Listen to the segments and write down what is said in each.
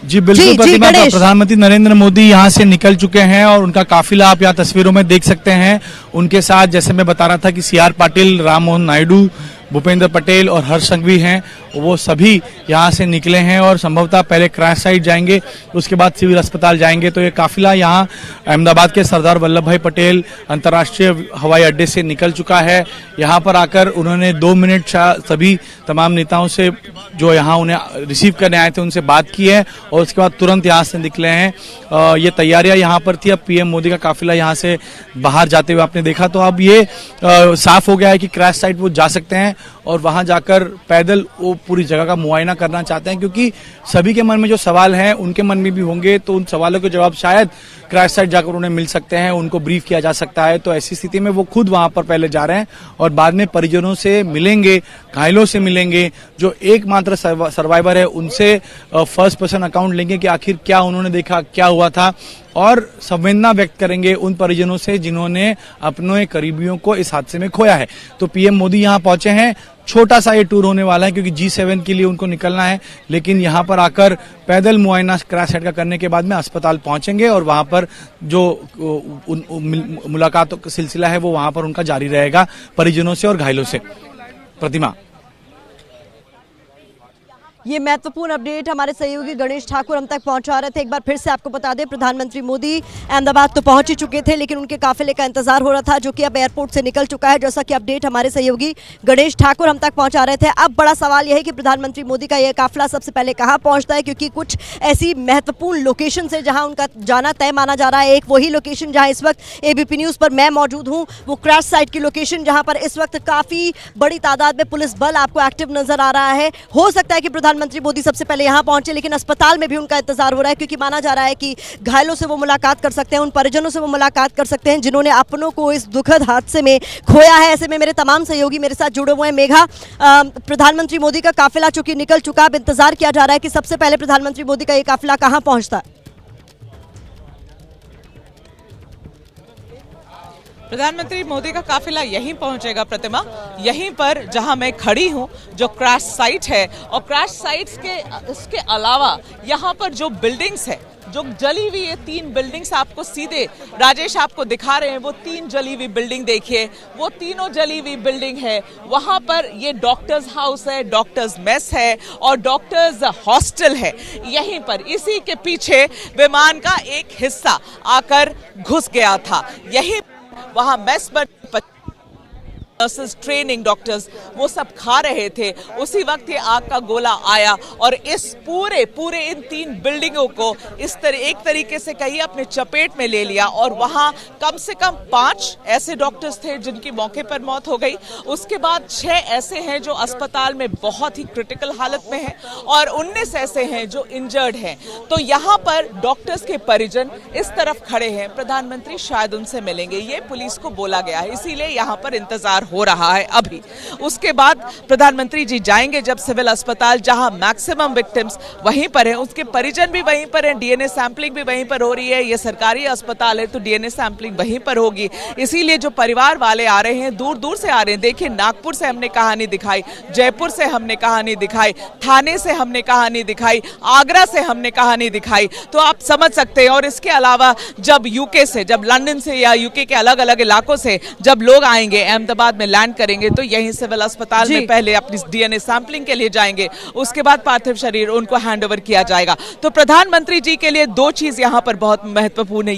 जी बिल्कुल प्रतिमा, प्रधानमंत्री नरेंद्र मोदी यहाँ से निकल चुके हैं और उनका काफिला आप यहाँ तस्वीरों में देख सकते हैं। उनके साथ जैसे मैं बता रहा था कि CR पाटिल, राम मोहन नायडू, भूपेंद्र पटेल और हर्ष संघवी हैं, वो सभी यहाँ से निकले हैं और संभवतः पहले क्रैश साइट जाएंगे, उसके बाद सिविल अस्पताल जाएंगे। तो ये काफिला यहाँ अहमदाबाद के सरदार वल्लभ भाई पटेल अंतर्राष्ट्रीय हवाई अड्डे से निकल चुका है। यहाँ पर आकर उन्होंने 2 मिनट सभी तमाम नेताओं से जो यहाँ उन्हें रिसीव करने आए थे उनसे बात की है और उसके बाद तुरंत यहाँ से निकले हैं। ये तैयारियां यहाँ पर थी। अब PM मोदी का काफिला यहाँ से बाहर जाते हुए आपने देखा, तो अब ये साफ हो गया है कि क्रैश साइट वो जा सकते हैं और वहां जाकर पैदल वो पूरी जगह का मुआयना करना चाहते हैं, क्योंकि सभी के मन में जो सवाल हैं उनके मन में भी होंगे, तो उन सवालों के जवाब शायद क्रैश साइट जाकर उन्हें मिल सकते हैं, उनको ब्रीफ किया जा सकता है। तो ऐसी स्थिति में वो खुद वहां पर पहले जा रहे हैं और बाद में परिजनों से मिलेंगे, घायलों से मिलेंगे, जो एकमात्र सर्वाइवर है उनसे फर्स्ट पर्सन अकाउंट लेंगे कि आखिर क्या उन्होंने देखा, क्या हुआ था, और संवेदना व्यक्त करेंगे उन परिजनों से जिन्होंने अपने करीबियों को इस हादसे में खोया है। तो PM मोदी यहाँ पहुंचे हैं। छोटा सा ये टूर होने वाला है क्योंकि G7 के लिए उनको निकलना है, लेकिन यहाँ पर आकर पैदल मुआयना क्रैश साइट का करने के बाद में अस्पताल पहुंचेंगे और वहां पर जो मुलाकातों का सिलसिला है वो वहां पर उनका जारी रहेगा परिजनों से और घायलों से। प्रतिमा, ये महत्वपूर्ण अपडेट हमारे सहयोगी गणेश ठाकुर हम तक पहुंचा रहे थे। एक बार फिर से आपको बता दें, प्रधानमंत्री मोदी अहमदाबाद तो पहुंच ही चुके थे, लेकिन उनके काफिले का इंतजार हो रहा था जो कि अब एयरपोर्ट से निकल चुका है, जैसा कि अपडेट हमारे सहयोगी गणेश ठाकुर हम तक पहुंचा रहे थे। अब बड़ा सवाल यह है कि प्रधानमंत्री मोदी का यह काफिला सबसे पहले कहाँ पहुंचता है, क्योंकि कुछ ऐसी महत्वपूर्ण लोकेशन है जहाँ उनका जाना तय माना जा रहा है। एक वही लोकेशन जहाँ इस वक्त ABP न्यूज़ पर मैं मौजूद हूँ, वो क्रैश साइट की लोकेशन, जहाँ पर इस वक्त काफी बड़ी तादाद में पुलिस बल आपको एक्टिव नजर आ रहा है। हो सकता है कि प्रधानमंत्री मोदी सबसे पहले यहां पहुंचे, लेकिन अस्पताल में भी उनका इंतजार हो रहा है, क्योंकि माना जा रहा है कि घायलों से वो मुलाकात कर सकते हैं, उन परिजनों से वो मुलाकात कर सकते हैं जिन्होंने अपनों को इस दुखद हादसे में खोया है। ऐसे में मेरे तमाम सहयोगी मेरे साथ जुड़े हुए हैं। मेघा, प्रधानमंत्री मोदी का काफिला चूंकि निकल चुका, अब इंतजार किया जा रहा है कि सबसे पहले प्रधानमंत्री मोदी का ये काफिला कहां पहुंचता है। प्रधानमंत्री मोदी का काफिला यहीं पहुंचेगा प्रतिमा, यहीं पर जहां मैं खड़ी हूं, जो क्रैश साइट है। और क्रैश साइट्स के इसके अलावा यहां पर जो बिल्डिंग्स है, जो जली हुई ये 3 बिल्डिंग्स आपको सीधे राजेश आपको दिखा रहे हैं, वो 3 जली हुई बिल्डिंग देखिए, वो तीनों जली हुई बिल्डिंग है। वहां पर ये डॉक्टर्स हाउस है, डॉक्टर्स मेस है और डॉक्टर्स हॉस्टल है। यहीं पर इसी के पीछे विमान का एक हिस्सा आकर घुस गया था। यही वहां मेस पर नर्सेस, ट्रेनिंग डॉक्टर्स वो सब खा रहे थे, उसी वक्त ये आग का गोला आया और इस पूरे इन 3 बिल्डिंगों को एक तरीके से कहीं अपने चपेट में ले लिया। और वहां कम से कम 5 ऐसे डॉक्टर्स थे जिनकी मौके पर मौत हो गई। उसके बाद 6 ऐसे हैं जो अस्पताल में बहुत ही क्रिटिकल हालत में हैं और 19 ऐसे हैं जो इंजर्ड हैं। तो यहाँ पर डॉक्टर्स के परिजन इस तरफ खड़े हैं, प्रधानमंत्री शायद उनसे मिलेंगे, ये पुलिस को बोला गया है, इसीलिए यहाँ पर इंतजार हो रहा है अभी। उसके बाद प्रधानमंत्री जी जाएंगे जब सिविल अस्पताल, जहां मैक्सिमम विक्टिम्स वहीं पर हैं, उसके परिजन भी वहीं पर हैं, DNA सैंपलिंग भी वहीं पर हो रही है। ये सरकारी अस्पताल है तो DNA सैंपलिंग वहीं पर होगी। इसीलिए जो परिवार वाले आ रहे हैं, दूर दूर से आ रहे हैं। देखिए, नागपुर से हमने कहानी दिखाई, जयपुर से हमने कहानी दिखाई, थाने से हमने कहानी दिखाई, आगरा से हमने कहानी दिखाई, तो आप समझ सकते हैं। और इसके अलावा जब UK से, जब लंदन से या UK के अलग अलग इलाकों से जब लोग आएंगे, अहमदाबाद में लैंड करेंगे, तो यहीं सिविल अस्पताल में पहले अपनी DNA सैंपलिंग के लिए जाएंगे, उसके बाद पार्थिव शरीर उनको हैंडओवर किया जाएगा। तो प्रधानमंत्री जी के लिए 2 चीज यहाँ पर बहुत महत्वपूर्ण है।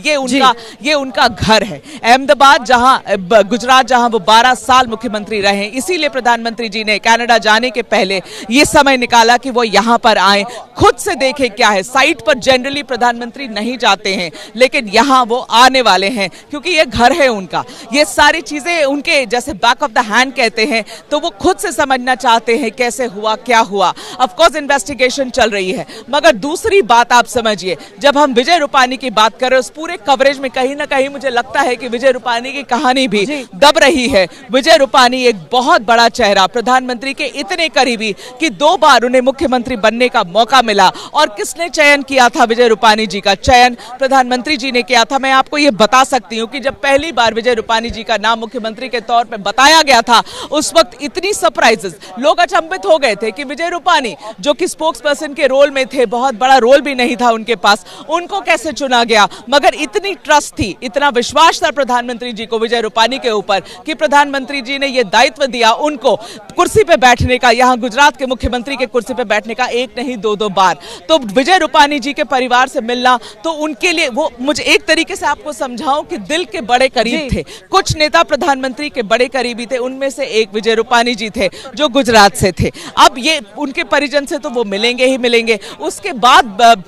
ये उनका घर है अहमदाबाद, जहां गुजरात, जहां वो 12 साल मुख्यमंत्री रहे। इसीलिए प्रधानमंत्री जी ने कनाडा जाने के पहले ये समय निकाला कि वो यहाँ पर आए, खुद से देखे क्या है। साइट पर जनरली प्रधानमंत्री नहीं जाते हैं, लेकिन यहाँ वो आने वाले हैं क्योंकि ये घर है उनका। ये सारी चीजें उनके जैसे बैक ऑफ द हैंड कहते हैं, तो वो खुद से समझना चाहते हैं कैसे हुआ, क्या हुआ। ऑफ कोर्स इन्वेस्टिगेशन चल रही है, मगर दूसरी बात आप समझिए, जब हम विजय रूपानी की बात कर रहे हैं, उस पूरे कवरेज में कहीं ना कहीं मुझे लगता है कि विजय रूपानी की कहानी भी दब रही है। विजय रूपानी एक बहुत बड़ा चेहरा, प्रधानमंत्री के इतने करीबी कि 2 बार उन्हें मुख्यमंत्री बनने का मौका मिला। और किसने चयन किया था विजय रूपानी जी का? चयन प्रधानमंत्री जी ने किया था। मैं आपको ये बता सकती हूँ कि जब पहली बार विजय रूपानी जी का नाम मुख्यमंत्री के तौर पर बता बताया गया था उस वक्त इतनी सरप्राइजेस, लोग अचंभित हो गए थे कि विजय रूपानी जो कि स्पोक्स पर्सन के रोल में थे, बहुत बड़ा रोल भी नहीं था उनके पास, उनको कैसे चुना गया। मगर इतनी ट्रस्ट थी, इतना विश्वास था प्रधानमंत्री जी को विजय रूपानी के ऊपर कि प्रधानमंत्री जी ने यह दायित्व दिया उनको कुर्सी पे बैठने का, यहां गुजरात के मुख्यमंत्री के कुर्सी पे बैठने का, एक नहीं दो बार। तो विजय रूपानी जी के परिवार से मिलना तो उनके लिए, वो मुझे एक तरीके से आपको समझाऊं कि दिल के बड़े करीब थे। कुछ नेता प्रधानमंत्री के बड़े करीबी थे, उनमें से एक विजय रूपानी जी थे जो गुजरात से थे। अब ये उनके परिजन से तो वो मिलेंगे ही मिलेंगे। उसके बाद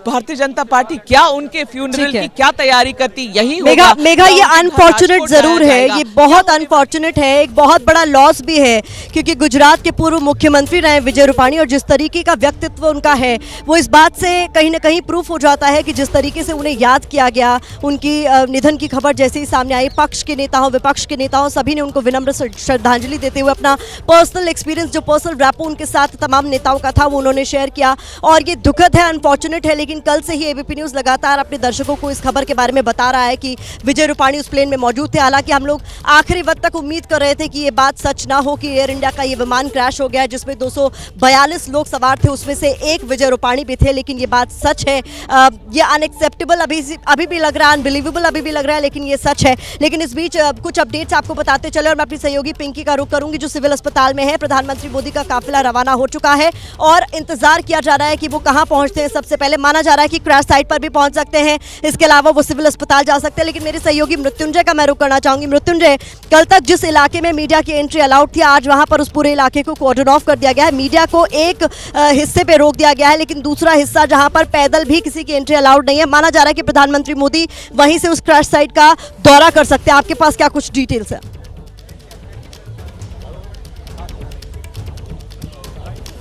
भारतीय जनता पार्टी क्या उनके फ्यूनरल की क्या तैयारी करती, यही होगा। मेघा, ये अनफॉर्चुनेट जरूर है, ये बहुत अनफॉर्चुनेट है, एक बहुत बड़ा लॉस भी है, क्योंकि गुजरात के पूर्व मुख्यमंत्री रहे विजय रूपानी और जिस तरीके का व्यक्तित्व उनका है वो इस बात से कहीं ना कहीं प्रूफ हो जाता है कि जिस तरीके से उन्हें याद किया गया, उनकी निधन की खबर जैसे ही सामने आई, पक्ष के नेताओं विपक्ष के नेताओं सभी ने उनको विनम्र श्रद्धांजलि देते हुए अपना पर्सनल एक्सपीरियंस, जो पर्सनल रैपो उनके साथ तमाम नेताओं का था, वो उन्होंने शेयर किया। और ये दुखद है, अनफॉर्चुनेट है, लेकिन कल से ही एबीपी न्यूज़ लगातार अपने दर्शकों को इस खबर के बारे में बता रहा है कि विजय रूपानी उस प्लेन में मौजूद थे। हालांकि हम लोग आखिरी वक्त तक उम्मीद कर रहे थे कि ये बात सच ना हो कि एयर इंडिया का ये विमान क्रैश हो गया जिसमें 242 लोग सवार थे, उसमें से एक विजय रूपानी भी थे, लेकिन ये बात सच है। ये अनएक्सेप्टेबल अभी भी लग रहा है, अनबिलीवेबल अभी भी लग रहा है, लेकिन ये सच है। लेकिन इस बीच कुछ अपडेट्स आपको बताते चले और मैं अपनी सहयोगी पिंकी का रुख करूंगी जो सिविल अस्पताल में है। प्रधानमंत्री मोदी का काफिला रवाना हो चुका है और इंतजार किया जा रहा है कि वो कहां पहुंचते हैं। सबसे पहले माना जा रहा है कि क्रैश साइट पर भी पहुंच सकते हैं, इसके अलावा वो सिविल अस्पताल जा सकते हैं। लेकिन मेरे सहयोगी मृत्युंजय का मैं रुख करना चाहूंगी। मृत्युंजय, कल तक जिस इलाके में मीडिया की एंट्री अलाउड थी, आज वहां पर उस पूरे इलाके को कॉर्डन ऑफ कर दिया गया है। मीडिया को एक हिस्से पे रोक दिया गया है, लेकिन दूसरा हिस्सा जहां पर पैदल भी किसी की एंट्री अलाउड नहीं है। माना जा रहा है कि प्रधानमंत्री मोदी वहीं से उस क्रैश साइट का दौरा कर सकते हैं। आपके पास क्या कुछ डिटेल्स है?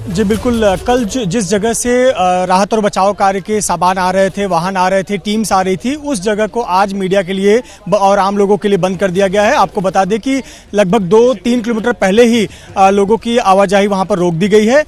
जी बिल्कुल, कल जिस जगह से राहत और बचाव कार्य के सामान आ रहे थे, वाहन आ रहे थे, टीम्स आ रही थी, उस जगह को आज मीडिया के लिए और आम लोगों के लिए बंद कर दिया गया है। आपको बता दें कि लगभग 2-3 किलोमीटर पहले ही लोगों की आवाजाही वहां पर रोक दी गई है।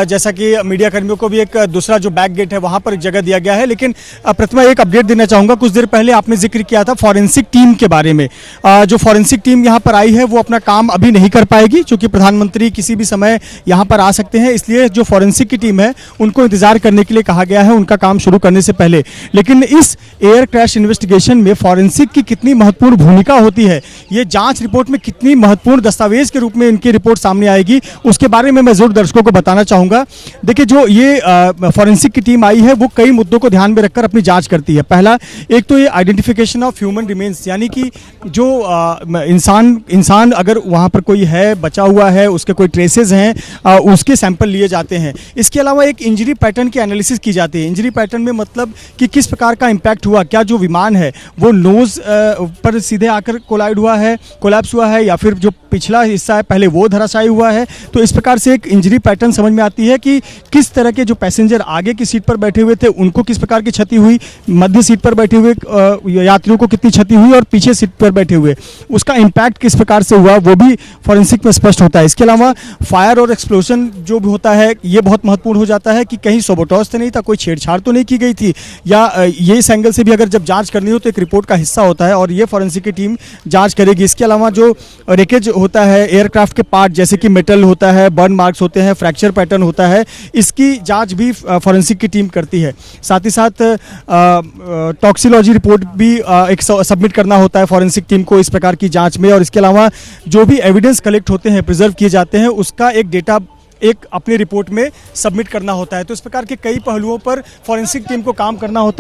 जैसा कि मीडिया कर्मियों को भी एक दूसरा जो बैक गेट है वहां पर जगह दिया गया है। लेकिन प्रतिमा, एक अपडेट देना चाहूँगा। कुछ देर पहले आपने जिक्र किया था फॉरेंसिक टीम के बारे में। जो फॉरेंसिक टीम यहाँ पर आई है वो अपना काम अभी नहीं कर पाएगी, क्योंकि प्रधानमंत्री किसी भी समय यहाँ पर आ सकते हैं, इसलिए जो फॉरेंसिक की टीम है उनको इंतजार करने के लिए कहा गया है उनका काम शुरू करने से पहले। लेकिन इस एयर क्रैश इन्वेस्टिगेशन में फॉरेंसिक की कितनी महत्वपूर्ण भूमिका होती है, ये जांच रिपोर्ट में कितनी महत्वपूर्ण दस्तावेज के रूप में इनकी रिपोर्ट सामने आएगी, उसके बारे में मैं जरूर दर्शकों को बताना चाहूंगा। देखिए, जो ये फॉरेंसिक की टीम आई है वो कई मुद्दों को ध्यान में रखकर अपनी जांच करती है। पहला, एक तो ये आइडेंटिफिकेशन ऑफ ह्यूमन रिमेन्स, यानी कि जो इंसान अगर वहाँ पर कोई है, बचा हुआ है, उसके कोई ट्रेसेस हैं, उसके सैंपल लिए जाते हैं। इसके अलावा एक इंजरी पैटर्न की एनालिसिस की जाती है। इंजरी पैटर्न में मतलब कि किस प्रकार का इंपैक्ट हुआ, क्या जो विमान है वो नोज पर सीधे आकर कोलाइड हुआ है, कोलैप्स हुआ है, या फिर जो पिछला हिस्सा है पहले वो धराशायी हुआ है। तो इस प्रकार से एक इंजरी पैटर्न समझ में आती है कि किस तरह के जो पैसेंजर आगे की सीट पर बैठे हुए थे उनको किस प्रकार की क्षति हुई, मध्य सीट पर बैठे हुए यात्रियों को कितनी क्षति हुई और पीछे सीट पर बैठे हुए उसका इंपैक्ट किस प्रकार से हुआ, वो भी फॉरेंसिक में स्पष्ट होता है। इसके अलावा फायर और एक्सप्लोजन जो भी होता है ये बहुत महत्वपूर्ण हो जाता है कि कहीं सबोटॉज तो नहीं था, कोई छेड़छाड़ तो नहीं की गई थी, या ये इस एंगल से भी अगर जब जांच करनी हो तो एक रिपोर्ट का हिस्सा होता है और ये फॉरेंसिक की टीम जांच करेगी। इसके अलावा जो रेकेज होता है एयरक्राफ्ट के पार्ट, जैसे कि मेटल होता है, बर्न मार्क्स होते हैं, फ्रैक्चर पैटर्न होता है, इसकी जांच भी फॉरेंसिक की टीम करती है। साथ ही साथ टॉक्सिलॉजी रिपोर्ट भी एक सबमिट करना होता है फॉरेंसिक टीम को इस प्रकार की जांच में। और इसके अलावा जो भी एविडेंस कलेक्ट होते हैं, प्रिजर्व किए जाते हैं, उसका एक डेटा एक अपनी रिपोर्ट में सबमिट करना होता है। तो इस प्रकार के कई पहलुओं पर फॉरेंसिक टीम को काम करना होता है।